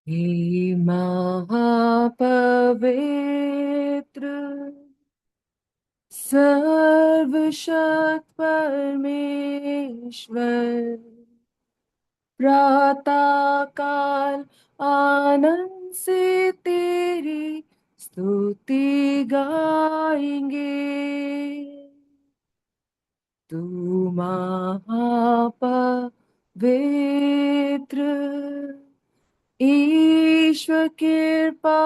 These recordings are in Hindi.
हे महापवित्र सर्वशक्त परमेश्वर, प्रातः काल आनंद से तेरी स्तुति गाएंगे। तू महापवित्र, ईश्वर कृपा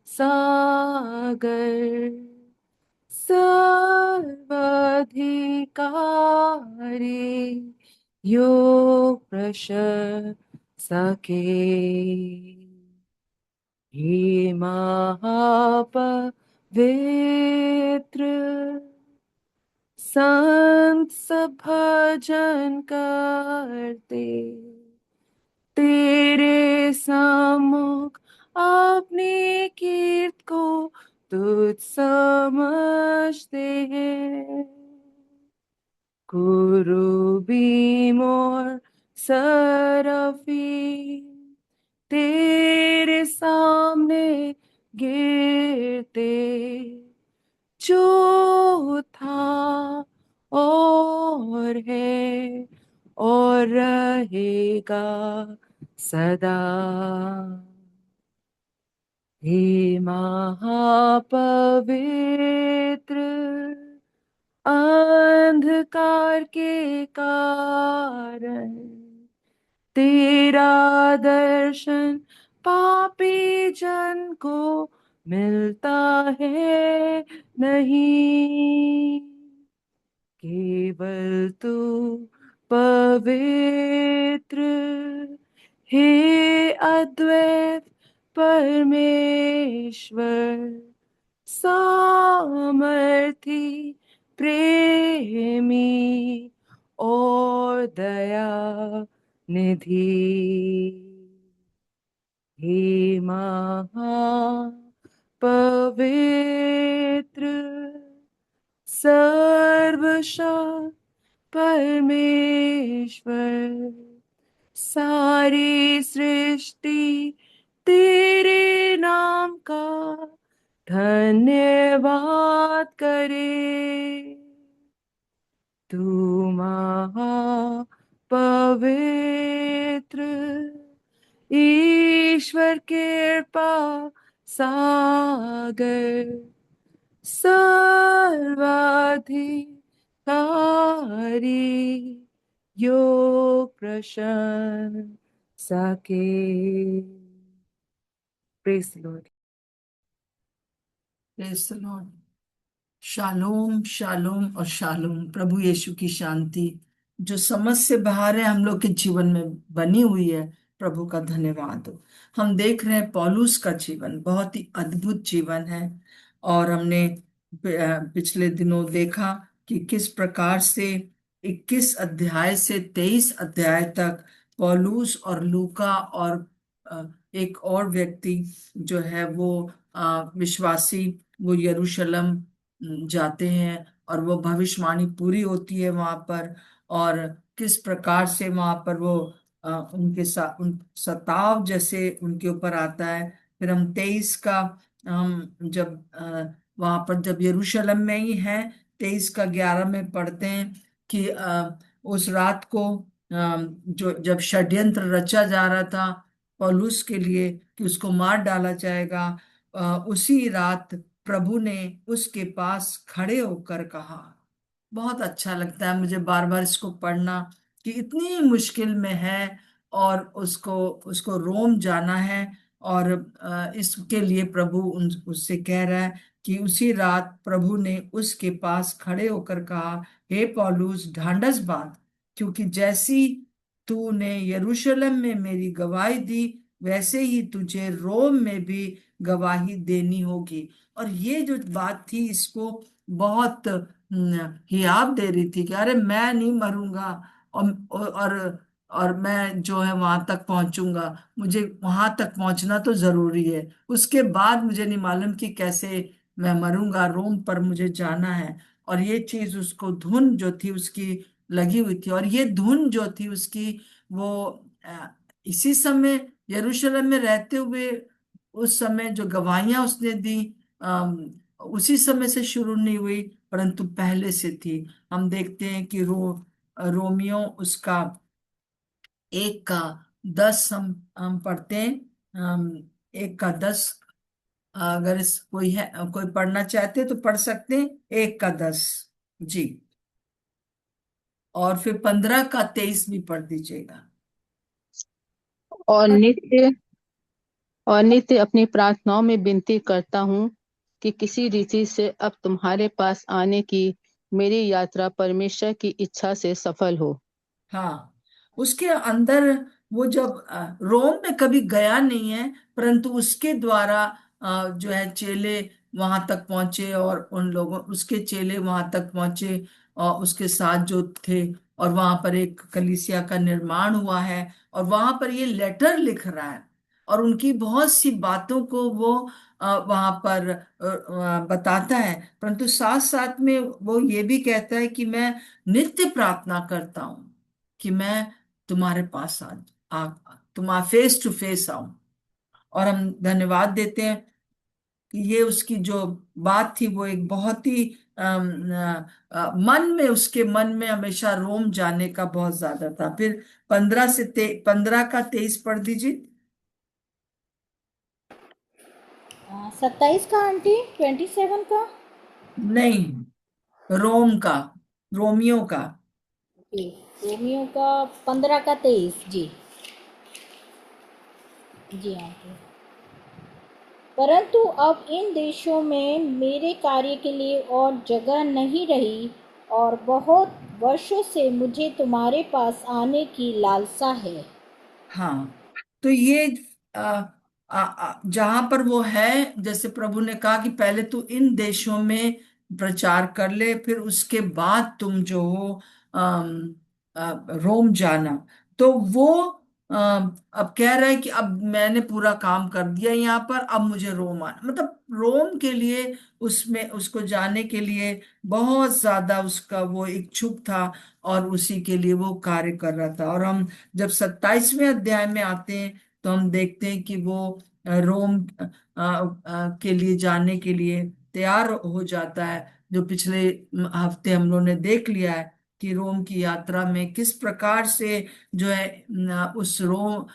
सागर, सर्वाधिकारी, योग प्रशंसके। हे महापवित्र, संत सब भजन करते तेरे सम्मुख अपने कीर्त को तुझ समझते हैं। कुरुबीम और सराफी तेरे सामने गिरते, जो था और है और रहेगा सदा। हे महापवित्र, अंधकार के कारण तेरा दर्शन पापी जन को मिलता है नहीं। केवल तू पवित्र, हे अद्वैत परमेश्वर, सामर्थी, प्रेमी और दया निधि। हे पवित्र सर्वशक्त परमेश्वर, सारी सृष्टि तेरे नाम का धन्यवाद करे। तू महा पवित्र, ईश्वर कृपा सागर, सर्वाधिकारी, योग प्रशंसा के। Praise the Lord. Praise the Lord. Shalom shalom और शालोम। प्रभु यीशु की शांति जो समझ से बाहर है हम लोग के जीवन में बनी हुई है, प्रभु का धन्यवाद हो। हम देख रहे हैं पौलुस का जीवन बहुत ही अद्भुत जीवन है। और हमने पिछले दिनों देखा कि किस प्रकार से 21 अध्याय से 23 अध्याय तक पौलुस और लूका और एक और व्यक्ति जो है वो विश्वासी, वो यरूशलेम जाते हैं और वो भविष्यवाणी पूरी होती है वहां पर। और किस प्रकार से वहां पर वो उनके साथ उन सताव जैसे उनके ऊपर आता है। फिर हम 23 का हम जब वहां पर जब यरूशलेम में ही है, 23 का 11 में पढ़ते हैं कि उस रात को जो जब षड्यंत्र रचा जा रहा था पौलुस के लिए कि उसको मार डाला जाएगा, उसी रात प्रभु ने उसके पास खड़े होकर कहा। बहुत अच्छा लगता है मुझे बार बार इसको पढ़ना कि इतनी मुश्किल में है और उसको उसको रोम जाना है। और इसके लिए प्रभु उससे कह रहा है कि उसी रात प्रभु ने उसके पास खड़े होकर कहा, हे पौलुस ढांढस बांध, क्योंकि जैसी तूने यरूशलेम में मेरी गवाही दी वैसे ही तुझे रोम में भी गवाही देनी होगी। और ये जो बात थी इसको बहुत हियाव दे रही थी कि अरे मैं नहीं मरूंगा, और मैं जो है वहां तक पहुंचूंगा, मुझे वहां तक पहुंचना तो जरूरी है, उसके बाद मुझे नहीं मालूम कि कैसे मैं मरूंगा, रोम पर मुझे जाना है। और ये चीज उसको धुन जो थी उसकी लगी हुई थी। और ये धुन जो थी उसकी वो इसी समय यरूशलेम में रहते हुए उस समय जो गवाहियां उसने दी, उसी समय से शुरू नहीं हुई, परंतु पहले से थी। हम देखते हैं कि रोमियो उसका 1 का 10 हम पढ़ते हैं। 1 का 10, अगर कोई है, कोई पढ़ना चाहते तो पढ़ सकते हैं। 1 का 10 जी। और फिर 15 का 23 भी पढ़ दीजिएगा। और नित्य और नित्य अपनी प्रार्थनाओं में विनती करता हूँ कि किसी रीति से अब तुम्हारे पास आने की मेरी यात्रा परमेश्वर की इच्छा से सफल हो। हाँ, उसके अंदर वो जब रोम में कभी गया नहीं है, परंतु उसके द्वारा जो है चेले वहां तक पहुंचे, और उन लोगों उसके चेले वहां तक पहुंचे और उसके साथ जो थे, और वहां पर एक कलीसिया का निर्माण हुआ है, और वहां पर ये लेटर लिख रहा है, और उनकी बहुत सी बातों को वो वहां पर बताता है। परंतु साथ साथ में वो ये भी कहता है कि मैं नित्य प्रार्थना करता हूँ कि मैं तुम्हारे पास आ तुम्हारा फेस टू फेस आऊं। और हम धन्यवाद देते हैं कि ये उसकी जो बात थी वो एक बहुत ही मन में, उसके मन में हमेशा रोम जाने का बहुत ज्यादा था। फिर 15 का 23 पढ़ दीजिए। 27 का आंटी, 27 का। नहीं, रोम का, रोमियो का। जी, रोमियो का 15 का 23 जी। जी आंटी। परंतु अब इन देशों में मेरे कार्य के लिए और जगह नहीं रही, और बहुत वर्षों से मुझे तुम्हारे पास आने की लालसा है। हाँ, तो ये जहां पर वो है, जैसे प्रभु ने कहा कि पहले तू इन देशों में प्रचार कर ले, फिर उसके बाद तुम जो हो रोम जाना। तो वो अब कह रहा है कि अब मैंने पूरा काम कर दिया यहाँ पर, अब मुझे रोम आना, मतलब रोम के लिए, उसमें उसको जाने के लिए बहुत ज्यादा उसका वो इच्छुक था, और उसी के लिए वो कार्य कर रहा था। और हम जब 27वें अध्याय में आते हैं तो हम देखते हैं कि वो रोम के लिए जाने के लिए तैयार हो जाता है। जो पिछले हफ्ते हम लोगों ने देख लिया है कि रोम की यात्रा में किस प्रकार से जो है उस रोम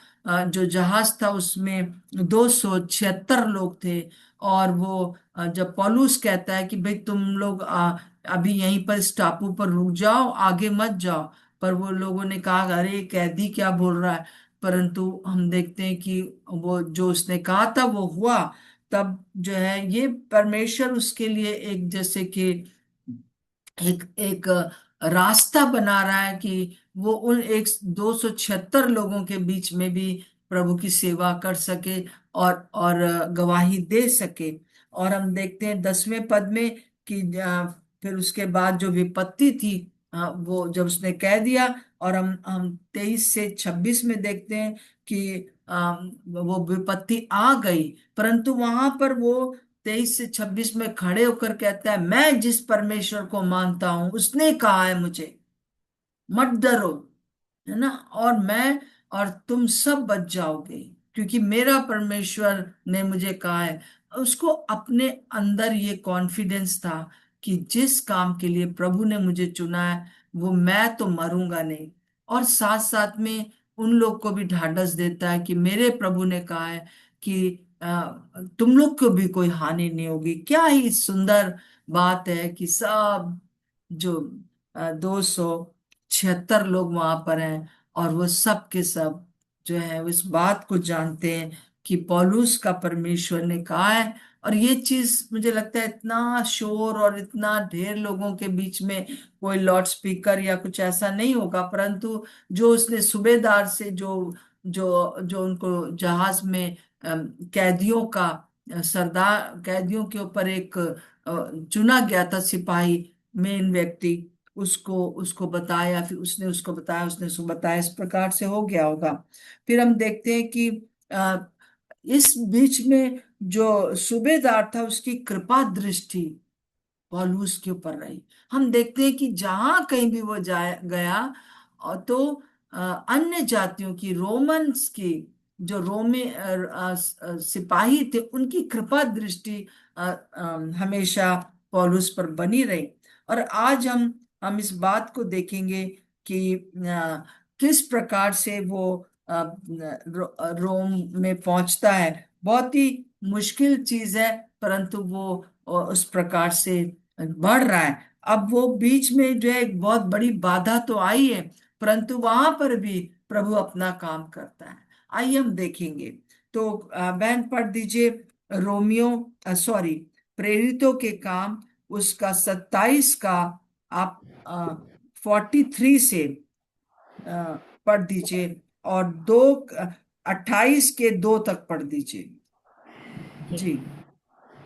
जो जहाज था उसमें 276 लोग थे। और वो जब पौलुस कहता है कि भाई तुम लोग अभी यहीं पर इस टापू पर रुक जाओ, आगे मत जाओ, पर वो लोगों ने कहा अरे कैदी क्या बोल रहा है। परंतु हम देखते हैं कि वो जो उसने कहा था वो हुआ। तब जो है ये परमेश्वर उसके लिए एक जैसे कि एक एक रास्ता बना रहा है कि वो उन 276 लोगों के बीच में भी प्रभु की सेवा कर सके, और गवाही दे सके। और हम देखते हैं 10वें पद में कि फिर उसके बाद जो विपत्ति थी, वो जब उसने कह दिया, और हम 23 से 26 में देखते हैं कि वो विपत्ति आ गई, परंतु वहां पर वो 23 से 26 में खड़े होकर कहता है मैं जिस परमेश्वर को मानता हूं उसने कहा है मुझे मत डरो, है ना, और मैं और तुम सब बच जाओगे, क्योंकि मेरा परमेश्वर ने मुझे कहा है। उसको अपने अंदर ये कॉन्फिडेंस था कि जिस काम के लिए प्रभु ने मुझे चुना है वो मैं तो मरूंगा नहीं। और साथ साथ में उन लोग को भी ढाढ़स देता है कि मेरे प्रभु ने कहा है कि तुम लोग को भी कोई हानि नहीं होगी। क्या ही सुंदर बात है कि सब जो 276 लोग वहां पर हैं, और वो सब के सब जो है उस बात को जानते हैं कि पौलुस का परमेश्वर ने कहा है। और ये चीज मुझे लगता है इतना शोर और इतना ढेर लोगों के बीच में कोई लाउड स्पीकर या कुछ ऐसा नहीं होगा, परंतु जो उसने सूबेदार से जो जो जो उनको जहाज में कैदियों का सरदार, कैदियों के ऊपर एक चुना गया था सिपाही, मेन व्यक्ति, उसको उसको बताया, फिर उसने उसको बताया, उसने उसको बताया, इस प्रकार से हो गया होगा। फिर हम देखते हैं कि अ, इस बीच में जो सूबेदार था उसकी कृपा दृष्टि पौलुस के ऊपर रही। हम देखते हैं कि जहां कहीं भी वो जाए गया, और तो अन्य जातियों की, रोमन्स की, जो सिपाही थे, उनकी कृपा दृष्टि हमेशा पौलुस पर बनी रही। और आज हम इस बात को देखेंगे कि किस प्रकार से वो रोम में पहुंचता है। बहुत ही मुश्किल चीज है, परंतु वो उस प्रकार से बढ़ रहा है। अब वो बीच में जो है एक बहुत बड़ी बाधा तो आई है, परंतु वहां पर भी प्रभु अपना काम करता है। आइए हम देखेंगे। तो बहन पढ़ दीजिए रोमियो, सॉरी, प्रेरितों के काम, उसका 27 का, आप 43 से पढ़ दीजिए, और 28 के 2 तक पढ़ दीजिए जी।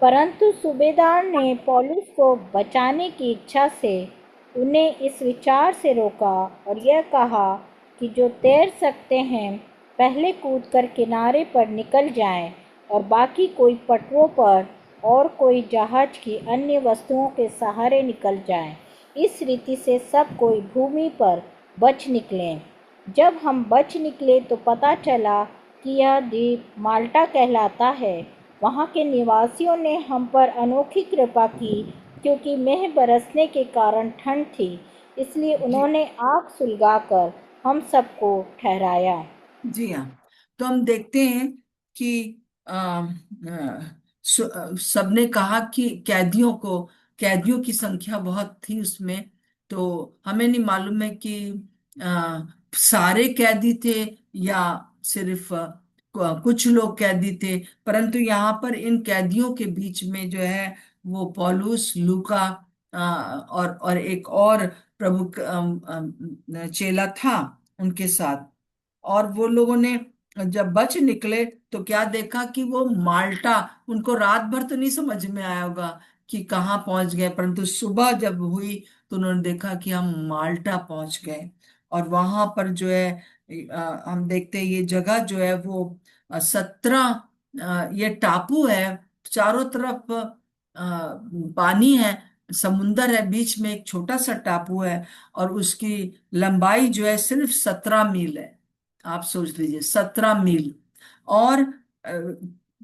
परंतु सूबेदार ने पौलुस को बचाने की इच्छा से उन्हें इस विचार से रोका और यह कहा कि जो तैर सकते हैं पहले कूदकर किनारे पर निकल जाएं और बाकी कोई पटरों पर और कोई जहाज की अन्य वस्तुओं के सहारे निकल जाएं। इस रीति से सब कोई भूमि पर बच निकले। जब हम बच निकले तो पता चला कि यह द्वीप माल्टा कहलाता है। वहाँ के निवासियों ने हम पर अनोखी कृपा की, क्योंकि मेंह बरसने के कारण ठंड थी, इसलिए जी उन्होंने आग सुलगाकर हम सबको ठहराया। जी हाँ। तो हम देखते हैं कि सबने कहा कि कैदियों की संख्या बहुत थी उसमें। तो हमें नहीं मालूम है कि सारे कैदी थे या सिर्फ कुछ लोग कैदी थे, परंतु यहाँ पर इन कैदियों के बीच में जो है वो पौलुस, लूका और एक और प्रभु चेला था उनके साथ। और वो लोगों ने जब बच निकले तो क्या देखा कि वो माल्टा, उनको रात भर तो नहीं समझ में आया होगा कि कहाँ पहुंच गए, परंतु सुबह जब हुई तो उन्होंने देखा कि हम माल्टा पहुंच गए। और वहां पर जो है हम देखते हैं ये जगह जो है वो 17, ये टापू है, चारों तरफ पानी है, समुंदर है, बीच में एक छोटा सा टापू है, और उसकी लंबाई जो है सिर्फ 17 मील है। आप सोच लीजिए 17 मील। और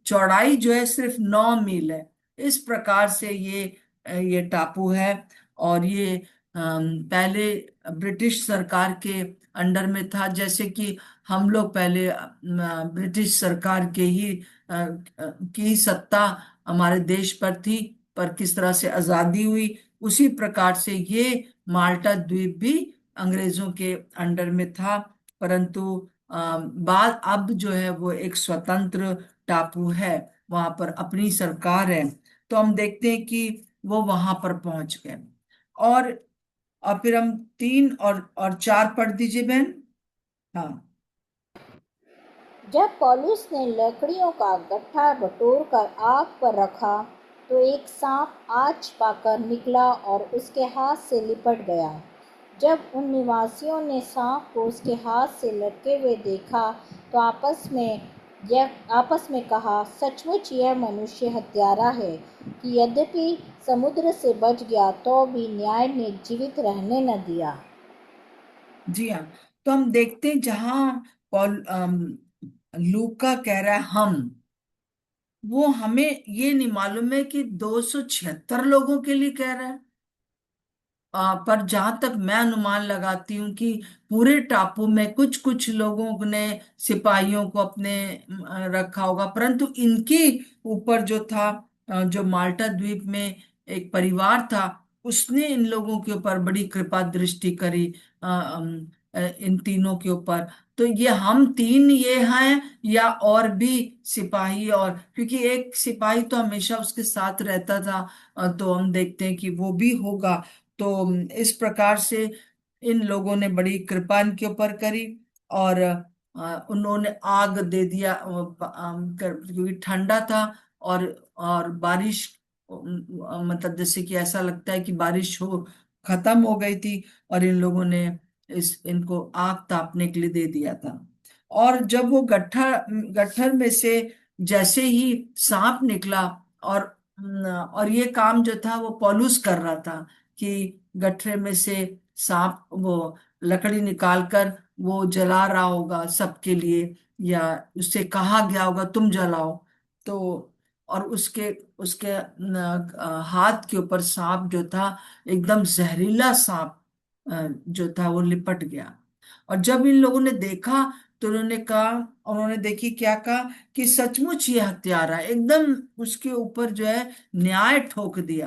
चौड़ाई जो है सिर्फ 9 मील है। इस प्रकार से ये टापू है। और ये पहले ब्रिटिश सरकार के अंडर में था, जैसे कि हम लोग पहले ब्रिटिश सरकार के ही की सत्ता हमारे देश पर थी, पर किस तरह से आजादी हुई, उसी प्रकार से ये माल्टा द्वीप भी अंग्रेजों के अंडर में था। परंतु बाद अब जो है वो एक स्वतंत्र टापू है, वहां पर अपनी सरकार है। तो हम देखते हैं कि वो वहां पर पहुंच गए। और और फिर हम 3 और 4 पढ़ दीजिए बहन। हाँ जब पौलुस ने लकड़ियों का गट्ठा बटोरकर आग पर रखा, तो एक सांप आँच पाकर निकला और उसके हाथ से लिपट गया। जब उन निवासियों ने सांप को उसके हाथ से लटके हुए देखा, तो आपस में कहा, सचमुच यह मनुष्य हत्यारा है, कि यद्यपि समुद्र से बच गया तो भी न्याय ने जीवित रहने न दिया। जी हाँ। तो हम देखते हैं जहां पॉल लूका कह रहा है हम, वो हमें ये नहीं मालूम है कि 276 लोगों के लिए कह रहा है। पर जहां तक मैं अनुमान लगाती हूँ कि पूरे टापू में कुछ कुछ लोगों ने सिपाहियों को अपने रखा होगा, परंतु इनके ऊपर जो था, जो माल्टा द्वीप में एक परिवार था, उसने इन लोगों के ऊपर बड़ी कृपा दृष्टि करी, इन तीनों के ऊपर। तो ये हम तीन ये हैं या और भी सिपाही, और क्योंकि एक सिपाही तो हमेशा उसके साथ रहता था, तो हम देखते हैं कि वो भी होगा। तो इस प्रकार से इन लोगों ने बड़ी कृपा इनके ऊपर करी। और उन्होंने आग दे दिया, क्योंकि ठंडा था। और बारिश, मतलब जैसे कि ऐसा लगता है कि बारिश हो खत्म हो गई थी, और इन लोगों ने इनको आग तापने के लिए दे दिया था। और जब वो गट्ठर में से जैसे ही सांप निकला, और और ये काम जो था वो पौलुस कर रहा था कि गठरे में से सांप वो लकड़ी निकालकर वो जला रहा होगा सबके लिए, या उससे कहा गया होगा तुम जलाओ। तो और उसके उसके हाथ के ऊपर सांप जो था, एकदम जहरीला सांप जो था वो लिपट गया। और जब इन लोगों ने देखा तो उन्होंने कहा, उन्होंने देखी क्या कहा, कि सचमुच ये हत्यारा है। एकदम उसके ऊपर जो है न्याय ठोक दिया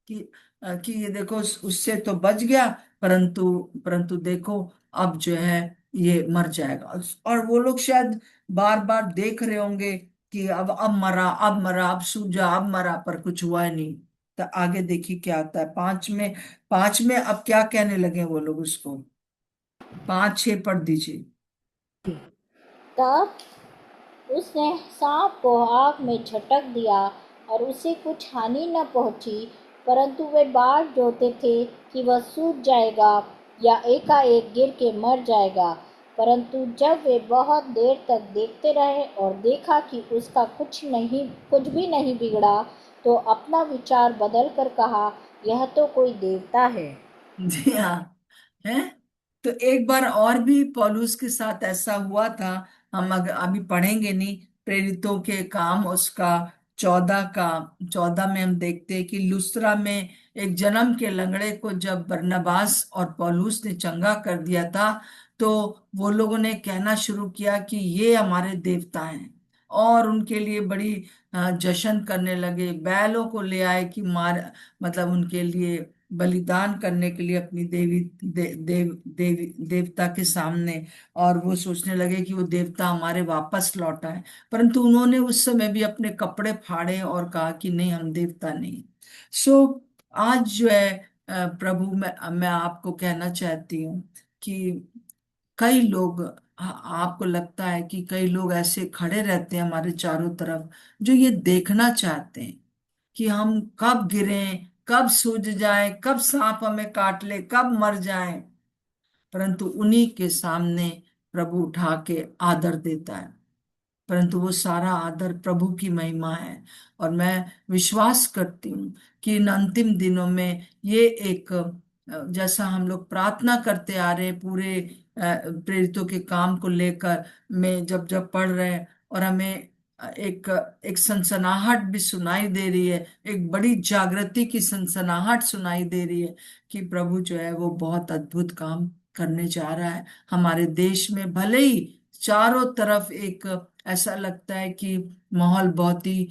कि कि ये देखो उससे तो बच गया, परंतु परंतु देखो अब जो है ये मर जाएगा। और वो लोग शायद बार बार देख रहे होंगे कि अब मरा, अब मरा, अब सूझा, अब मरा, पर कुछ हुआ ही नहीं। तो आगे देखिए क्या होता है। पांच में अब क्या कहने लगे वो लोग उसको। 5-6 पढ़ दीजिए। तब उसने सांप को आग में झटक दिया और उसे कुछ हानि न पहुंची, परंतु वे बाट जोते थे कि वह सूझ जाएगा या एकाएक गिर के मर जाएगा। परंतु जब वे बहुत देर तक देखते रहे और देखा कि उसका कुछ भी नहीं बिगड़ा, तो अपना विचार बदल कर कहा, यह तो कोई देवता है। जी हाँ, है। तो एक बार और भी पौलुस के साथ ऐसा हुआ था। हम अभी पढ़ेंगे नहीं, प्रेरितों के काम उसका 14 में हम देखते हैं कि लुस्त्रा में एक जन्म के लंगड़े को जब बरनबास और पौलुस ने चंगा कर दिया था, तो वो लोगों ने कहना शुरू किया कि ये हमारे देवता हैं, और उनके लिए बड़ी जश्न करने लगे। बैलों को ले आए कि मार, मतलब उनके लिए बलिदान करने के लिए अपनी देवता के सामने। और वो सोचने लगे कि वो देवता हमारे वापस लौटा है। परंतु उन्होंने उस समय भी अपने कपड़े फाड़े और कहा कि नहीं, हम देवता नहीं। सो आज जो है प्रभु, मैं आपको कहना चाहती हूँ कि कई लोग, आपको लगता है कि कई लोग ऐसे खड़े रहते हैं हमारे चारों तरफ, जो ये देखना चाहते हैं कि हम कब गिरें, कब सूझ जाए, कब सांप हमें काट ले, कब मर जाए। परंतु उन्हीं के सामने प्रभु उठा के आदर देता है। परंतु वो सारा आदर प्रभु की महिमा है। और मैं विश्वास करती हूँ कि इन अंतिम दिनों में ये एक जैसा हम लोग प्रार्थना करते आ रहे हैं पूरे प्रेरितों के काम को लेकर, में जब जब पढ़ रहे हैं, और हमें एक एक सनसनाहट भी सुनाई दे रही है, एक बड़ी जागृति की सनसनाहट सुनाई दे रही है कि प्रभु जो है वो बहुत अद्भुत काम करने जा रहा है हमारे देश में। भले ही चारों तरफ एक ऐसा लगता है कि माहौल बहुत ही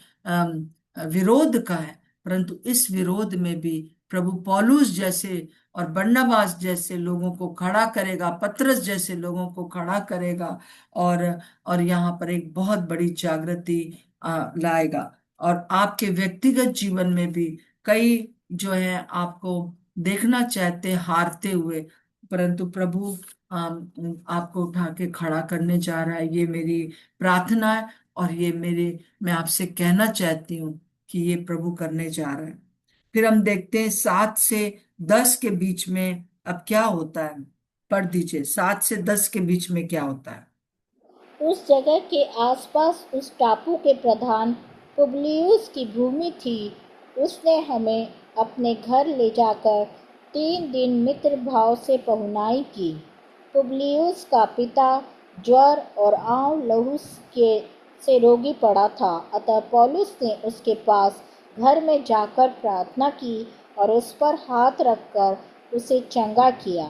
विरोध का है, परंतु इस विरोध में भी प्रभु पौलुस जैसे और बरनबास जैसे लोगों को खड़ा करेगा, पतरस जैसे लोगों को खड़ा करेगा, और यहाँ पर एक बहुत बड़ी जागृति लाएगा। और आपके व्यक्तिगत जीवन में भी कई जो है आपको देखना चाहते हैं हारते हुए, परंतु प्रभु आपको उठा के खड़ा करने जा रहा है। ये मेरी प्रार्थना है, और ये मैं आपसे कहना चाहती हूँ कि ये प्रभु करने जा रहा है। फिर हम देखते हैं 7 से 10 के बीच में अब क्या होता है। पढ़ दीजिए, 7 से 10 के बीच में क्या होता है। उस जगह के आसपास उस टापू के प्रधान पुबलियुस की भूमि थी। उसने हमें अपने घर ले जाकर 3 दिन मित्र भाव से पहुनाई की। पुबलियुस का पिता ज्वर और आंव लहू के से रोगी पड़ा था, अतः पौलुस ने उसके पास घर में जाकर प्रार्थना की और उस पर हाथ रखकर उसे चंगा किया।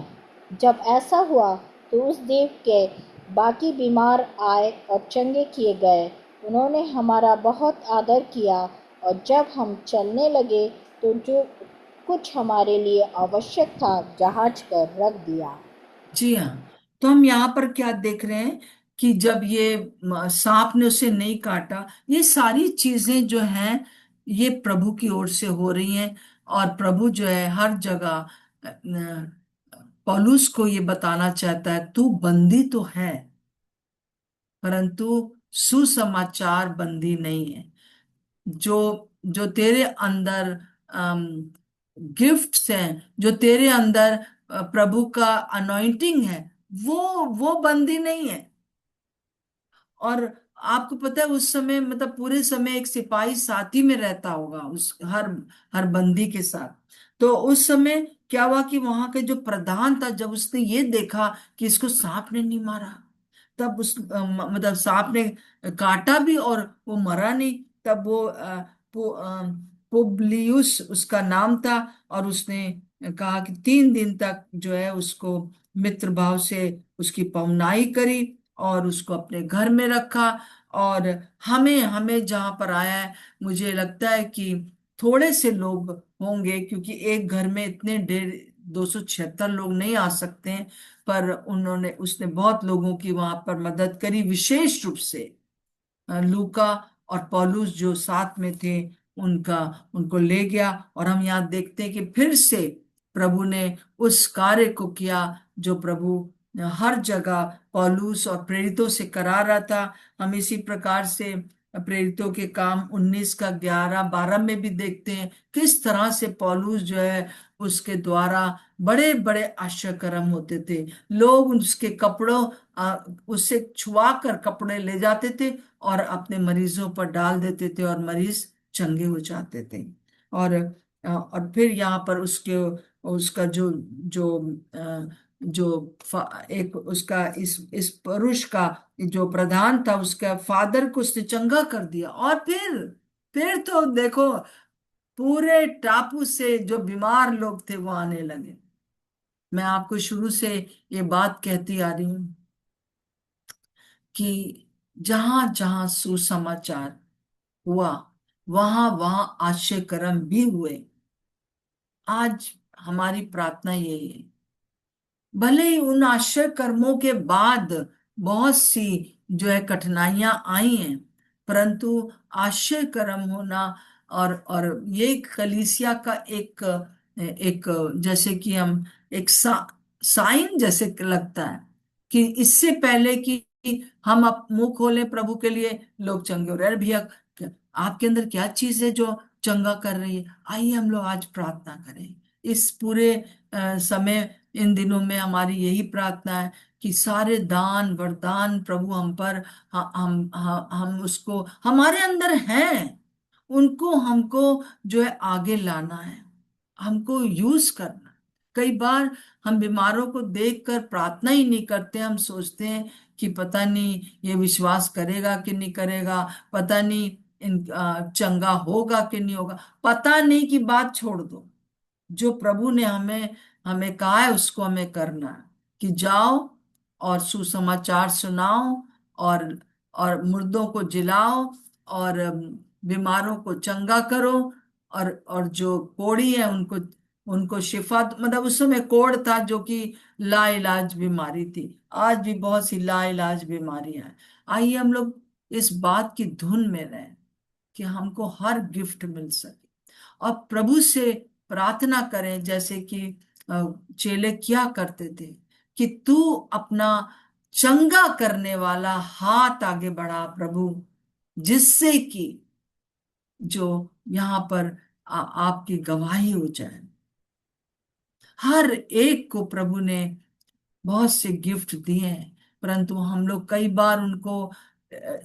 जब ऐसा हुआ तो उस देव के बाकी बीमार आए और चंगे किए गए। उन्होंने हमारा बहुत आदर किया, और जब हम चलने लगे तो जो कुछ हमारे लिए आवश्यक था जहाज पर रख दिया। जी हाँ। तो हम यहाँ पर क्या देख रहे हैं कि जब ये सांप ने उसे नहीं काटा, ये सारी चीजें जो हैं ये प्रभु की ओर से हो रही हैं। और प्रभु जो है हर जगह पौलुस को ये बताना चाहता है, तू बंदी तो है, परंतु सुसमाचार बंदी नहीं है। जो जो तेरे अंदर गिफ्ट्स हैं, जो तेरे अंदर प्रभु का अनॉइंटिंग है, वो बंदी नहीं है। और आपको पता है उस समय, मतलब पूरे समय एक सिपाही साथी में रहता होगा उस हर हर बंदी के साथ। तो उस समय क्या हुआ कि वहां के जो प्रधान था, जब उसने ये देखा कि इसको सांप ने नहीं मारा, तब मतलब सांप ने काटा भी और वो मरा नहीं, तब वो पुबलियुस उसका नाम था, और उसने कहा कि 3 दिन तक जो है उसको मित्र भाव से उसकी पहुनाई करी और उसको अपने घर में रखा। और हमें हमें जहां पर आया है, मुझे लगता है कि थोड़े से लोग होंगे, क्योंकि एक घर में इतने 276 लोग नहीं आ सकते हैं, पर उन्होंने उसने बहुत लोगों की वहां पर मदद करी, विशेष रूप से लूका और पौलुस जो साथ में थे, उनका उनको ले गया। और हम यहाँ देखते हैं कि फिर से प्रभु ने उस कार्य को किया जो प्रभु हर जगह पौलुस और प्रेरितों से करा रहा था। हम इसी प्रकार से प्रेरितों के काम 19 का 11-12 में भी देखते हैं किस तरह से पौलुस जो है उसके द्वारा बड़े बड़े आश्चर्य कर्म होते थे। लोग उसके कपड़ों उससे छुआ कर कपड़े ले जाते थे और अपने मरीजों पर डाल देते थे और मरीज चंगे हो जाते थे। और फिर यहाँ पर उसके उसका जो जो एक उसका इस पुरुष का जो प्रधान था, उसका फादर को उसने चंगा कर दिया। और फिर तो देखो पूरे टापू से जो बीमार लोग थे वो आने लगे। मैं आपको शुरू से ये बात कहती आ रही हूँ कि जहां जहां सुसमाचार हुआ, वहां वहां आश्चर्य कर्म भी हुए। आज हमारी प्रार्थना यही है, भले ही उन आश्चर्य कर्मों के बाद बहुत सी जो है कठिनाइयां आई हैं, परंतु आश्चर्य कर्म होना और ये कलीसिया का एक एक जैसे कि हम एक साइन जैसे लगता है कि इससे पहले कि हम मुंह खोलें प्रभु के लिए, लोग चंगे हो रहे हैं। अरे भैया, आपके अंदर क्या चीज है जो चंगा कर रही है? आइए हम लोग आज प्रार्थना करें। इस पूरे समय इन दिनों में हमारी यही प्रार्थना है कि सारे दान वरदान प्रभु हम पर हम उसको हमारे अंदर हैं, उनको हमको जो है आगे लाना है, हमको यूज करना है। कई बार हम बीमारों को देखकर प्रार्थना ही नहीं करते, हम सोचते हैं कि पता नहीं ये विश्वास करेगा कि नहीं करेगा, पता नहीं चंगा होगा कि नहीं होगा। पता नहीं की बात छोड़ दो, जो प्रभु ने हमें हमें कहा है उसको हमें करना है कि जाओ और सुसमाचार सुनाओ, और मुर्दों को जिलाओ, और बीमारों को चंगा करो, और जो कोढ़ी है उनको उनको शिफा, मतलब उस समय कोढ़ था जो कि लाइलाज बीमारी थी। आज भी बहुत सी लाइलाज बीमारियां हैं। आइए हम लोग इस बात की धुन में रहें कि हमको हर गिफ्ट मिल सके, और प्रभु से प्रार्थना करें जैसे कि चेले किया करते थे कि तू अपना चंगा करने वाला हाथ आगे बढ़ा प्रभु, जिससे कि जो यहाँ पर आपकी गवाही हो जाए। हर एक को प्रभु ने बहुत से गिफ्ट दिए हैं, परंतु हम लोग कई बार उनको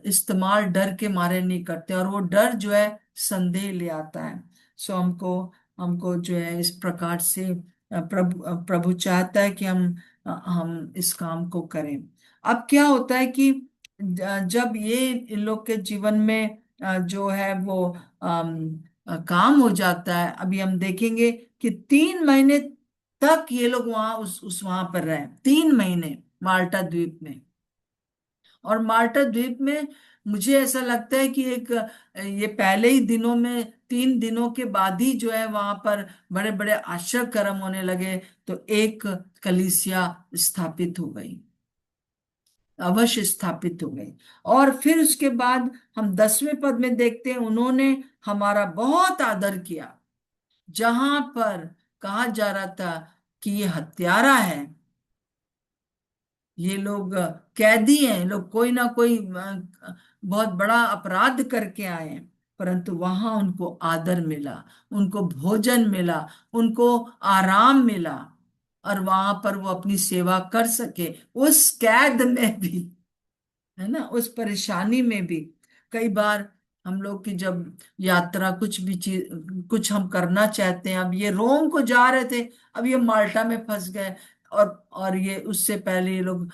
इस्तेमाल डर के मारे नहीं करते, और वो डर जो है संदेह ले आता है। सो हमको हमको जो है इस प्रकार से प्रभु चाहता है कि हम इस काम को करें। अब क्या होता है कि जब ये इन लोग के जीवन में जो है वो काम हो जाता है, अभी हम देखेंगे कि 3 महीने तक ये लोग वहां उस वहां पर रहे, 3 महीने माल्टा द्वीप में। और माल्टा द्वीप में मुझे ऐसा लगता है कि एक ये पहले ही दिनों में 3 दिनों के बाद ही जो है वहां पर बड़े बड़े आश्चर्य कर्म होने लगे, तो एक कलीसिया स्थापित हो गई, अवश्य स्थापित हो गई। और फिर उसके बाद हम 10वें पद में देखते हैं, उन्होंने हमारा बहुत आदर किया। जहां पर कहा जा रहा था कि ये हत्यारा है, ये लोग कैदी हैं, लोग कोई ना कोई बहुत बड़ा अपराध करके आए हैं, परंतु वहां उनको आदर मिला, उनको भोजन मिला, उनको आराम मिला, और वहां पर वो अपनी सेवा कर सके उस कैद में भी, है ना, उस परेशानी में भी। कई बार हम लोग की जब यात्रा कुछ भी चीज कुछ हम करना चाहते हैं, अब ये रोम को जा रहे थे, अब ये माल्टा में फंस गए, और ये उससे पहले ये लोग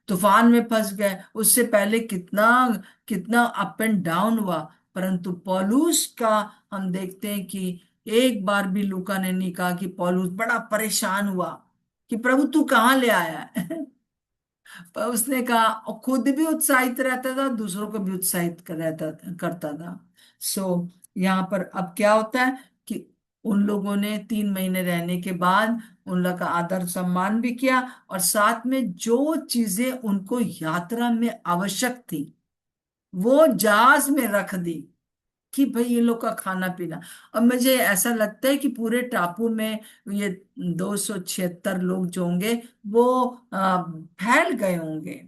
तूफान में फंस गए, उससे पहले कितना कितना अप एंड डाउन हुआ। परंतु पौलुस का हम देखते हैं कि एक बार भी लूका ने नहीं कहा कि पौलुस बड़ा परेशान हुआ कि प्रभु तू कहाँ ले आया है। पर उसने कहा, और खुद भी उत्साहित रहता था, दूसरों को भी उत्साहित करता था। यहाँ पर अब क्या होता है कि उन लोगों ने 3 महीने रहने के बाद उन लोग का आदर सम्मान भी किया, और साथ में जो चीजें उनको यात्रा में आवश्यक थी वो जहाज में रख दी, कि भाई ये लोग का खाना पीना। अब मुझे ऐसा लगता है कि पूरे टापू में ये 276 लोग जो होंगे वो फैल गए होंगे,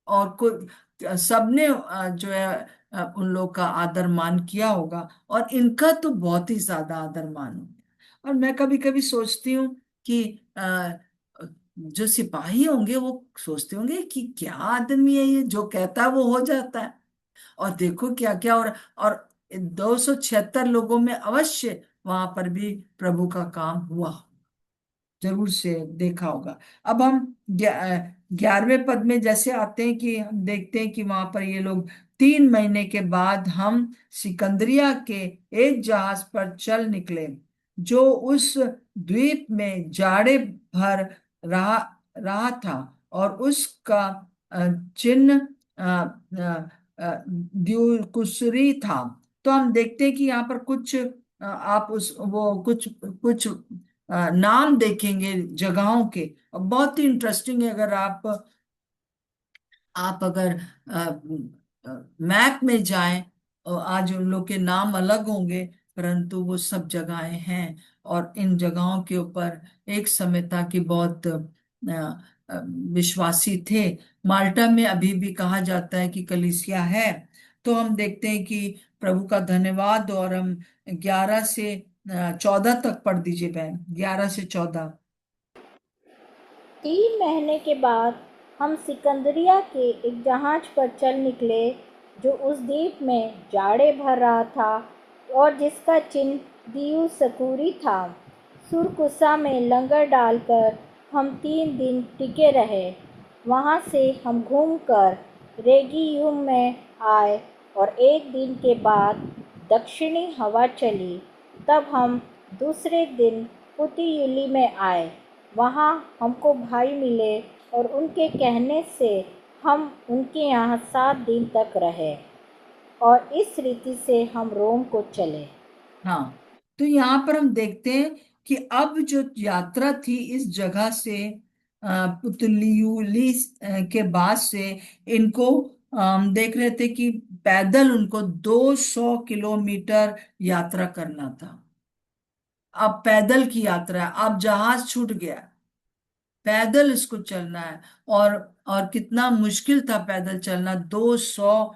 और कोई सबने जो है उन लोग का आदर मान किया होगा, और इनका तो बहुत ही ज्यादा आदर मान हो गया। और मैं कभी कभी सोचती हूँ कि जो सिपाही होंगे वो सोचते होंगे कि क्या आदमी है ये, जो कहता है वो हो जाता है। और देखो क्या क्या, और 276 लोगों में अवश्य वहां पर भी प्रभु का काम हुआ, जरूर से देखा होगा। अब हम 11वें पद में जैसे आते हैं कि हम देखते हैं कि वहां पर ये लोग 3 महीने के बाद हम सिकंदरिया के एक जहाज पर चल निकले, जो उस द्वीप में जाड़े भर रहा रहा था, और उसका चिन्ह द्यूकुशरी था। तो हम देखते हैं कि यहाँ पर कुछ आप उस वो कुछ कुछ नाम देखेंगे जगहों के, और बहुत ही इंटरेस्टिंग है। अगर आप अगर मैप में जाएं, और आज उन लोग के नाम अलग होंगे, परंतु वो सब जगहें हैं, और इन जगहों के ऊपर एक समय था कि बहुत विश्वासी थे। माल्टा में अभी भी कहा जाता है कि कलीसिया है। तो हम देखते हैं कि प्रभु का धन्यवाद, और हम 11 से 14 तक पढ़ दीजिए बहन, 11 से 14। 3 महीने के बाद हम सिकंदरिया के एक जहाज पर चल निकले, जो उस द्वीप में जाड़े भर रहा था और जिसका चिन्ह दियुसकूरी था। सुरकुसा में लंगर डालकर हम 3 दिन टिके रहे। वहाँ से हम घूमकर रेगियुम में आए, और एक दिन के बाद दक्षिणी हवा चली। तब हम दूसरे दिन पुतियुली में आए। वहाँ हमको भाई मिले, और उनके कहने से हम उनके यहाँ 7 दिन तक रहे, और इस रीति से हम रोम को चले। हाँ, तो यहाँ पर हम देखते हैं कि अब जो यात्रा थी इस जगह से पुतलियुली के बाद से, इनको हम देख रहे थे कि पैदल उनको 200 किलोमीटर यात्रा करना था। अब पैदल की यात्रा है, अब जहाज छूट गया, पैदल इसको चलना है। और कितना मुश्किल था पैदल चलना, 200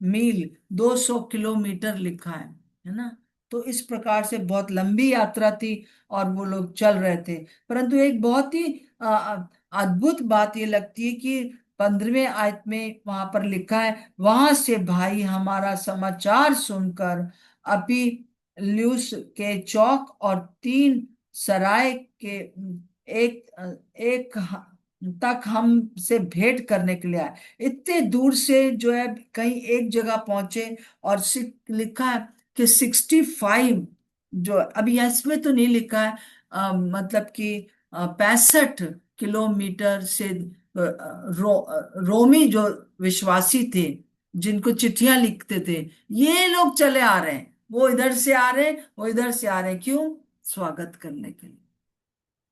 मील, 200 किलोमीटर लिखा है ना। तो इस प्रकार से बहुत लंबी यात्रा थी, और वो लोग चल रहे थे। परंतु एक बहुत ही अद्भुत बात ये लगती है कि 15वें आयत में वहां पर लिखा है, वहां से भाई हमारा समाचार सुनकर अपी ल्यूस के चौक और 3 सराय के एक एक तक हमसे भेंट करने के लिए आए। इतने दूर से जो है कहीं एक जगह पहुंचे, और लिखा है कि 65, जो अभी इसमें तो नहीं लिखा है, मतलब कि 65 किलोमीटर से रोमी जो विश्वासी थे, जिनको चिट्ठियां लिखते थे, ये लोग चले आ रहे हैं। वो इधर से आ रहे हैं, वो इधर से आ रहे हैं, क्यों? स्वागत करने के लिए,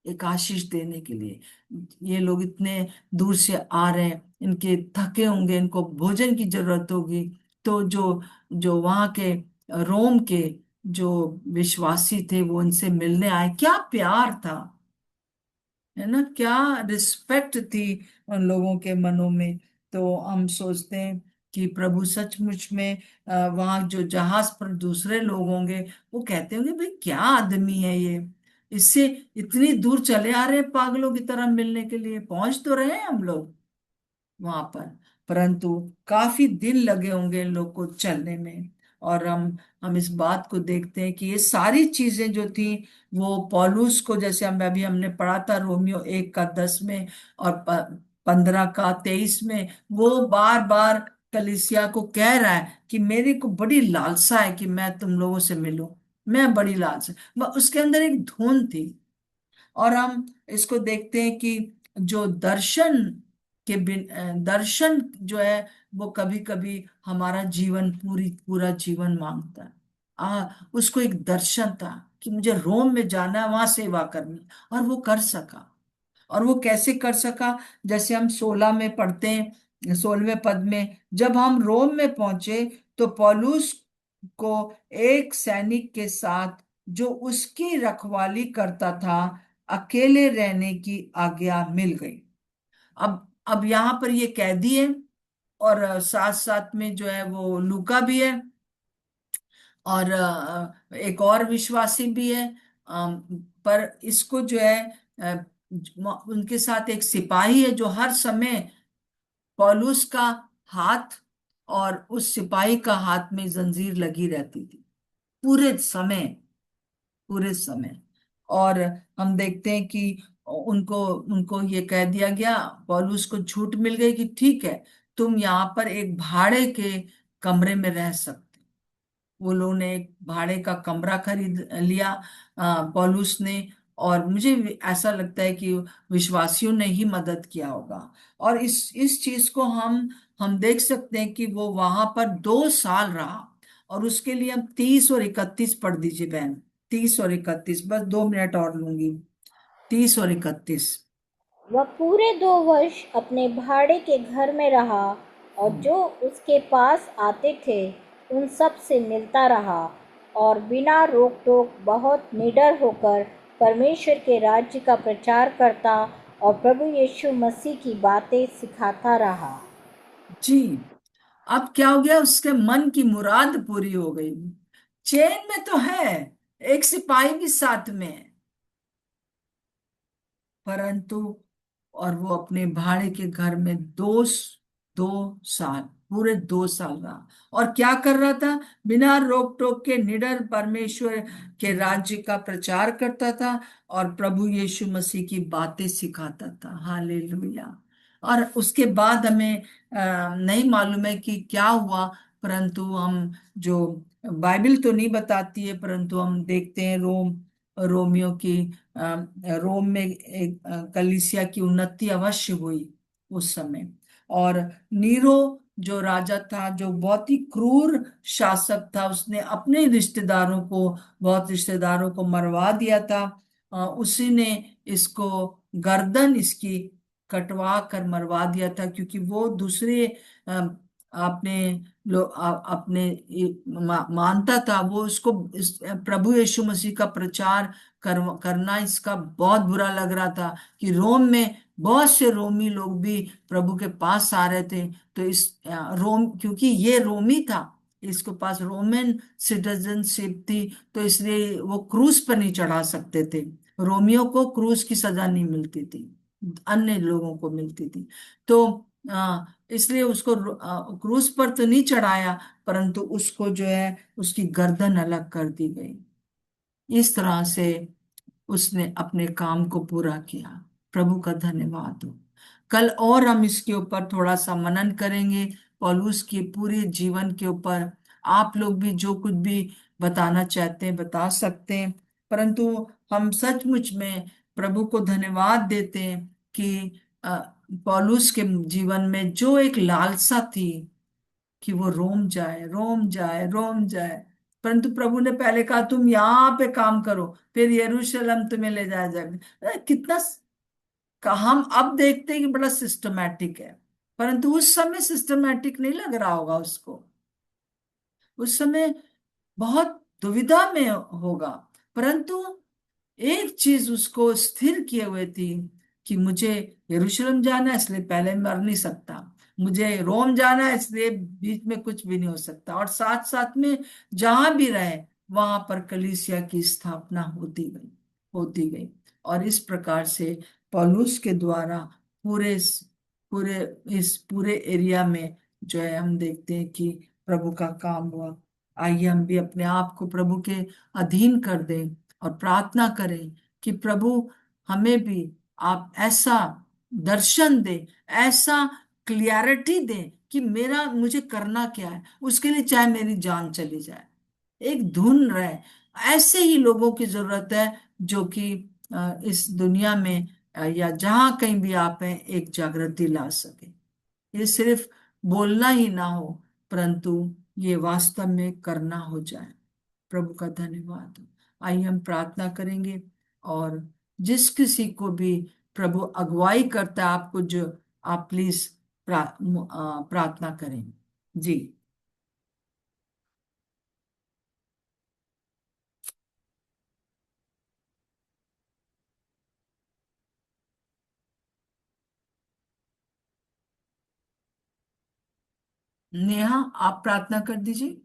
एक आशीष देने के लिए। ये लोग इतने दूर से आ रहे हैं, इनके थके होंगे, इनको भोजन की जरूरत होगी। तो जो जो वहाँ के रोम के जो विश्वासी थे वो उनसे मिलने आए। क्या प्यार था, है ना, क्या रिस्पेक्ट थी उन लोगों के मनों में। तो हम सोचते हैं कि प्रभु सचमुच में वहाँ जो जहाज पर दूसरे लोग होंगे, वो कहते होंगे भाई क्या आदमी है ये, इससे इतनी दूर चले आ रहे हैं पागलों की तरह मिलने के लिए, पहुंच तो रहे हैं हम लोग। वहां पर, परंतु काफी दिन लगे होंगे इन लोग को चलने में। और हम इस बात को देखते हैं कि ये सारी चीजें जो थी वो पौलुस को, जैसे हम अभी हमने पढ़ा था रोमियो 1 का 10 में और 15 का 23 में, वो बार बार कलीसिया को कह रहा है कि मेरे को बड़ी लालसा है कि मैं तुम लोगों से मिलूं, मैं बड़ी लालसा। उसके अंदर एक धुन थी। और हम इसको देखते हैं कि जो दर्शन दर्शन जो है वो कभी कभी हमारा जीवन पूरा जीवन मांगता है। उसको एक दर्शन था कि मुझे रोम में जाना है, वहां सेवा करनी है, और वो कर सका। और वो कैसे कर सका? जैसे हम 16 में पढ़ते हैं, 16वें पद में, जब हम रोम में पहुंचे तो पौलुस को एक सैनिक के साथ जो उसकी रखवाली करता था अकेले रहने की आज्ञा मिल गई। अब यहाँ पर ये कैदी है, और साथ साथ में जो है वो लूका भी है, और एक और विश्वासी भी है। पर इसको जो है उनके साथ एक सिपाही है जो हर समय पौलुस का हाथ और उस सिपाही का हाथ में जंजीर लगी रहती थी पूरे समय, पूरे समय। और हम देखते हैं कि उनको उनको ये कह दिया गया, पौलुस को छूट मिल गई कि ठीक है, तुम यहाँ पर एक भाड़े के कमरे में रह सकते। वो लोगों ने एक भाड़े का कमरा खरीद लिया, पौलुस ने। और मुझे ऐसा लगता है कि विश्वासियों ने ही मदद किया होगा। और इस चीज को हम देख सकते हैं कि वो वहां पर 2 साल रहा। और उसके लिए हम 30 और 31 पढ़ दीजिए बहन। 30 और 31, बस 2 मिनट और लूंगी। 30 और 31। वह पूरे 2 वर्ष अपने भाड़े के घर में रहा और जो उसके पास आते थे उन सब से मिलता रहा और बिना रोक टोक बहुत निडर होकर परमेश्वर के राज्य का प्रचार करता और प्रभु यीशु मसीह की बातें सिखाता रहा। जी। अब क्या हो गया? उसके मन की मुराद पूरी हो गई। चेन में तो है, एक सिपाही भी साथ में है, परंतु और वो अपने भाड़े के घर में 2 साल, पूरे 2 साल रहा। और क्या कर रहा था? बिना रोक टोक के निडर परमेश्वर के राज्य का प्रचार करता था और प्रभु यीशु मसीह की बातें सिखाता था। हालेलुया। और उसके बाद हमें नहीं मालूम है कि क्या हुआ, परंतु हम जो बाइबल तो नहीं बताती है, परंतु हम देखते हैं रोमियो की रोम में एक कलीसिया की उन्नति अवश्य हुई उस समय। और नीरो जो राजा था, जो बहुत ही क्रूर शासक था, उसने अपने बहुत रिश्तेदारों को मरवा दिया था। उसी ने इसको गर्दन इसकी कटवा कर मरवा दिया था, क्योंकि वो दूसरे अपने मानता था। वो उसको प्रभु यीशु मसीह का प्रचार करना इसका बहुत बुरा लग रहा था कि रोम में बहुत से रोमी लोग भी प्रभु के पास आ रहे थे। तो इस रोम, क्योंकि ये रोमी था, इसके पास रोमन सिटीजनशिप थी, तो इसलिए वो क्रूज पर नहीं चढ़ा सकते थे। रोमियो को क्रूज की सजा नहीं मिलती थी, अन्य लोगों को मिलती थी। तो इसलिए उसको क्रूज पर तो नहीं चढ़ाया, परंतु उसको जो है उसकी गर्दन अलग कर दी गई। इस तरह से उसने अपने काम को पूरा किया। प्रभु का धन्यवाद हो। कल और हम इसके ऊपर थोड़ा सा मनन करेंगे, पौलुस के पूरे जीवन के ऊपर। आप लोग भी जो कुछ भी बताना चाहते हैं बता सकते हैं, परंतु हम सचमुच में प्रभु को धन्यवाद देते हैं कि अ, पौलुस के जीवन में जो एक लालसा थी कि वो रोम जाए, रोम जाए, रोम जाए, परंतु प्रभु ने पहले कहा तुम यहाँ पे काम करो, फिर यरूशलेम तुम्हें ले जाया जाएगा। कितना हम अब देखते हैं कि बड़ा सिस्टमैटिक है, परंतु उस समय सिस्टमैटिक नहीं लग रहा होगा उसको। उस समय बहुत दुविधा में होगा, परंतु एक चीज उसको स्थिर किए हुए थी कि मुझे यरूशलेम जाना है, इसलिए पहले मर नहीं सकता। मुझे रोम जाना है, इसलिए बीच में कुछ भी नहीं हो सकता। और साथ साथ में जहां भी रहे वहां पर कलीसिया की स्थापना होती गई। और इस प्रकार से पौलुस के द्वारा पूरे पूरे इस पूरे एरिया में जो है हम देखते हैं कि प्रभु का काम हुआ। आइए हम भी अपने आप को प्रभु के अधीन कर दें और प्रार्थना करें कि प्रभु हमें भी आप ऐसा दर्शन दें, ऐसा क्लियरिटी दें कि मेरा मुझे करना क्या है, उसके लिए चाहे मेरी जान चली जाए, एक धुन रहे। ऐसे ही लोगों की जरूरत है जो कि इस दुनिया में या जहां कहीं भी आप हैं एक जागृति ला सके। ये सिर्फ बोलना ही ना हो, परंतु ये वास्तव में करना हो जाए। प्रभु का धन्यवाद हो। आइए हम प्रार्थना करेंगे, और जिस किसी को भी प्रभु अगुवाई करता है आपको, जो आप प्लीज प्रार्थना करें। जी। नेहा, आप प्रार्थना कर दीजिए।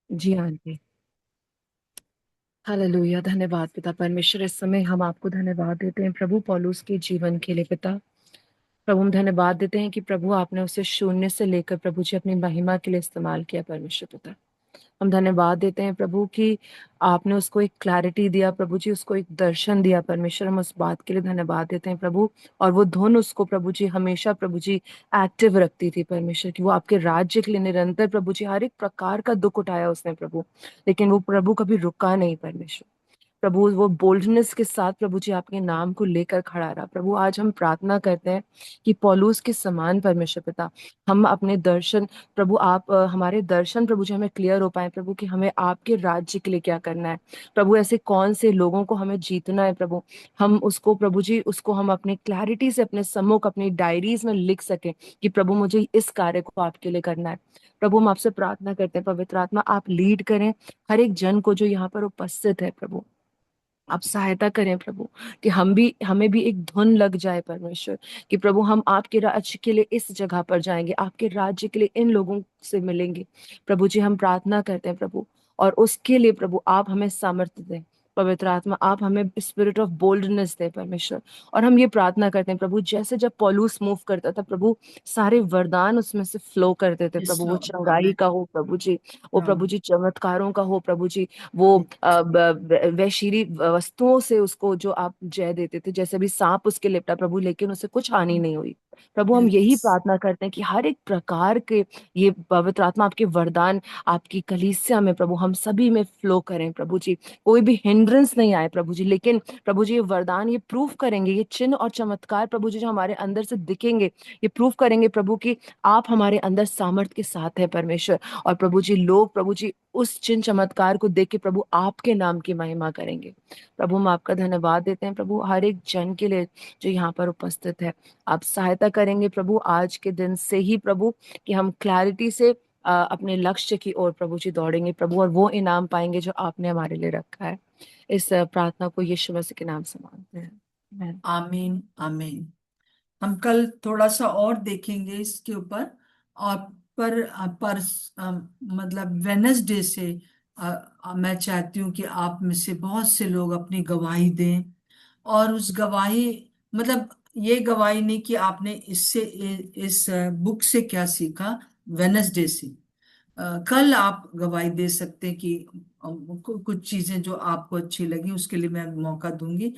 जी आंटी। हालेलुया। धन्यवाद पिता परमेश्वर, इस समय हम आपको धन्यवाद देते हैं प्रभु पौलुस के जीवन के लिए। पिता प्रभु हम धन्यवाद देते हैं कि प्रभु आपने उसे शून्य से लेकर प्रभु जी अपनी महिमा के लिए इस्तेमाल किया परमेश्वर पिता। हम धन्यवाद देते हैं प्रभु कि आपने उसको एक क्लैरिटी दिया प्रभु जी, उसको एक दर्शन दिया परमेश्वर। हम उस बात के लिए धन्यवाद देते हैं प्रभु। और वो धुन उसको प्रभु जी हमेशा प्रभु जी एक्टिव रखती थी परमेश्वर, कि वो आपके राज्य के लिए निरंतर प्रभु जी हर एक प्रकार का दुख उठाया उसने प्रभु, लेकिन वो प्रभु कभी रुका नहीं परमेश्वर। प्रभु वो बोल्डनेस के साथ प्रभु जी आपके नाम को लेकर खड़ा रहा प्रभु। आज हम प्रार्थना करते हैं कि पौलुस के समान परमेश्वर पिता हम अपने दर्शन प्रभु आप हमारे दर्शन प्रभु जी हमें क्लियर हो पाए प्रभु, कि हमें आपके राज्य के लिए क्या करना है प्रभु, ऐसे कौन से लोगों को हमें जीतना है प्रभु। हम उसको प्रभु जी उसको हम अपने क्लैरिटी से अपने सम्मुख अपनी डायरीज में लिख सकें कि प्रभु मुझे इस कार्य को आपके लिए करना है। प्रभु हम आपसे प्रार्थना करते हैं पवित्र आत्मा आप लीड करें हर एक जन को जो यहाँ पर उपस्थित है प्रभु। आप सहायता करें प्रभु कि हमें भी एक धुन लग जाए परमेश्वर, कि प्रभु हम आपके राज्य के लिए इस जगह पर जाएंगे, आपके राज्य के लिए इन लोगों से मिलेंगे प्रभु जी। हम प्रार्थना करते हैं प्रभु, और उसके लिए प्रभु आप हमें सामर्थ्य दें पवित्र आत्मा, आप हमें स्पिरिट ऑफ बोल्डनेस दे परमेश्वर। और हम ये प्रार्थना करते हैं प्रभु, जैसे जब पौलुस मूव करता था प्रभु सारे वरदान उसमें से फ्लो करते थे यस प्रभु, वो लॉर्ड, चंगाई आमेन। का हो प्रभु जी, वो हाँ। प्रभु जी चमत्कारों का हो प्रभु जी, वो वैशिरी वस्तुओं से उसको जो आप जय देते थे, जैसे भी सांप उसके लिपटा प्रभु लेकिन उसे कुछ हानि नहीं हुई प्रभु। हम यही यस। प्रार्थना करते हैं कि हर एक प्रकार के ये पवित्र आत्मा आपके वरदान आपकी कलीसिया में प्रभु हम सभी में फ्लो करें प्रभु जी, कोई भी हिंड्रेंस नहीं आए प्रभु जी, लेकिन प्रभु जी ये वरदान ये प्रूफ करेंगे, ये चिन्ह और चमत्कार प्रभु जी जो हमारे अंदर से दिखेंगे ये प्रूफ करेंगे प्रभु कि आप हमारे अंदर सामर्थ्य के साथ है परमेश्वर। और प्रभु जी लोग प्रभु जी उस चिन्ह चमत्कार को देख के प्रभु आपके नाम की महिमा करेंगे। प्रभु हम आपका धन्यवाद देते हैं प्रभु हर एक जन के लिए जो यहाँ पर उपस्थित है। आप सहायता करेंगे प्रभु आज के दिन से ही प्रभु, कि हम क्लैरिटी से अपने लक्ष्य की ओर प्रभु जी दौड़ेंगे प्रभु, और वो इनाम पाएंगे जो आपने हमारे लिए रखा है। इस प्रार्थना को यीशु मसीह के नाम से मांगते हैं, आमीन। आमीन। आमीन। हम कल थोड़ा सा और देखेंगे इसके ऊपर। और पर मतलब वेनसडे से मैं चाहती हूँ कि आप में से बहुत से लोग अपनी गवाही दें। और उस गवाही मतलब ये गवाही नहीं कि आपने इससे इस बुक से क्या सीखा, वेनसडे से कल आप गवाही दे सकते हैं कि कुछ चीजें जो आपको अच्छी लगी उसके लिए मैं मौका दूंगी।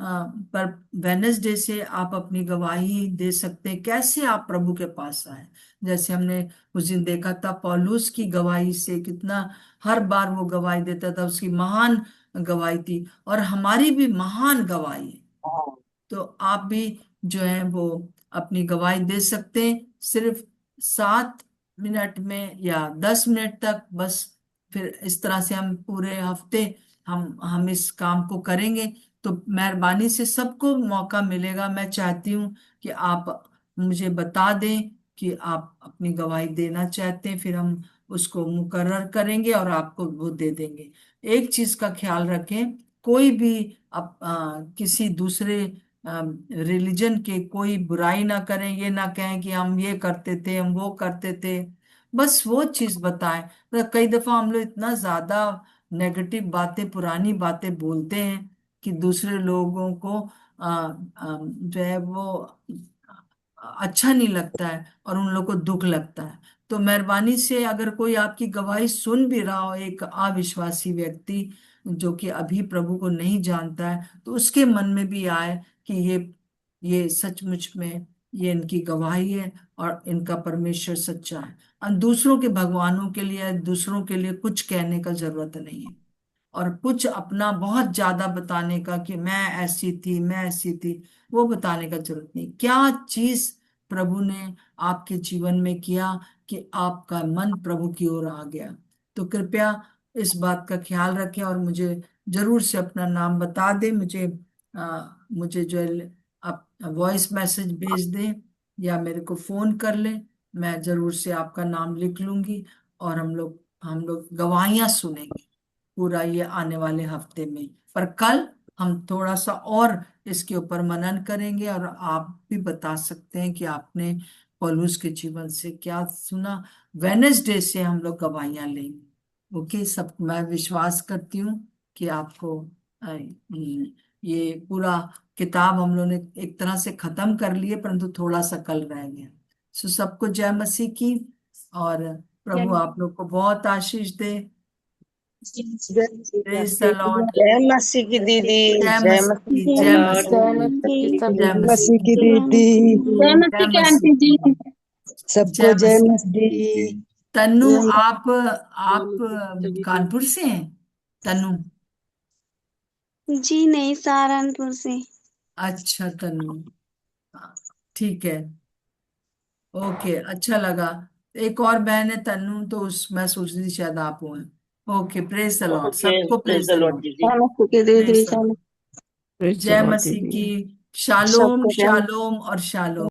पर वेनसडे से आप अपनी गवाही दे सकते हैं कैसे आप प्रभु के पास आए। जैसे हमने उस दिन देखा था पौलुस की गवाही से कितना हर बार वो गवाही देता था, उसकी महान गवाही थी, और हमारी भी महान गवाही है। तो आप भी जो है वो अपनी गवाही दे सकते हैं, सिर्फ 7 मिनट में या 10 मिनट तक बस। फिर इस तरह से हम पूरे हफ्ते हम इस काम को करेंगे, तो मेहरबानी से सबको मौका मिलेगा। मैं चाहती हूँ कि आप मुझे बता दें कि आप अपनी गवाही देना चाहते हैं, फिर हम उसको मुकर्रर करेंगे और आपको वो दे देंगे। एक चीज का ख्याल रखें, कोई भी किसी दूसरे रिलीजन के कोई बुराई ना करें, ये ना कहें कि हम ये करते थे हम वो करते थे, बस वो चीज बताएं। कई दफा हम लोग इतना ज्यादा नेगेटिव बातें पुरानी बातें बोलते हैं कि दूसरे लोगों को जो है वो अच्छा नहीं लगता है और उन लोगों को दुख लगता है। तो मेहरबानी से अगर कोई आपकी गवाही सुन भी रहा हो, एक अविश्वासी व्यक्ति जो कि अभी प्रभु को नहीं जानता है, तो उसके मन में भी आए कि ये सचमुच में ये इनकी गवाही है और इनका परमेश्वर सच्चा है। और दूसरों के भगवानों के लिए, दूसरों के लिए कुछ कहने का जरूरत नहीं है, और कुछ अपना बहुत ज्यादा बताने का कि मैं ऐसी थी, मैं ऐसी थी, वो बताने का जरूरत नहीं। क्या चीज प्रभु ने आपके जीवन में किया कि आपका मन प्रभु की ओर आ गया। तो कृपया इस बात का ख्याल रखें और मुझे जरूर से अपना नाम बता दें। मुझे जो है आप वॉइस मैसेज भेज दें या मेरे को फोन कर लें, मैं जरूर से आपका नाम लिख लूंगी और हम लोग गवाहियां सुनेंगे पूरा ये आने वाले हफ्ते में। पर कल हम थोड़ा सा और इसके ऊपर मनन करेंगे और आप भी बता सकते हैं कि आपने पौलुस के जीवन से क्या सुना। वेनेसडे से हम लोग गवाहियां लेंगे। ओके, सब मैं विश्वास करती हूँ कि आपको ये पूरा किताब हम लोगों ने एक तरह से खत्म कर लिए, परंतु थोड़ा सा कल रह गया। सो सबको जय मसीह की, और प्रभु आप लोग को बहुत आशीष दे। Praise the lord. जय मसीह की दीदी। जय जय मसीह मसीह की, जय मसीह जय की, मसीह की जय सभी मसीह मसीह की की, दीदी। जय जय मसीह के मसीह आंटी जी। की, सबको जय जय मसीह। मसीह। तन्नु, जय आप कानपुर से हैं तन्नु? जी नहीं, सहारनपुर से। अच्छा तन्नु, ठीक है, ओके, अच्छा लगा। एक और बहन है तन्नु, तो उस मैं सोच रही थी शायद आप हो। ओके, प्रेज द लॉर्ड, सबको प्रेज द लॉर्ड, जय मसीह की दीदी। Praise the Lord. Praise the जय लॉर्ड मसीह दीदी। की। शालोम सबको जय शालोम और शालोम।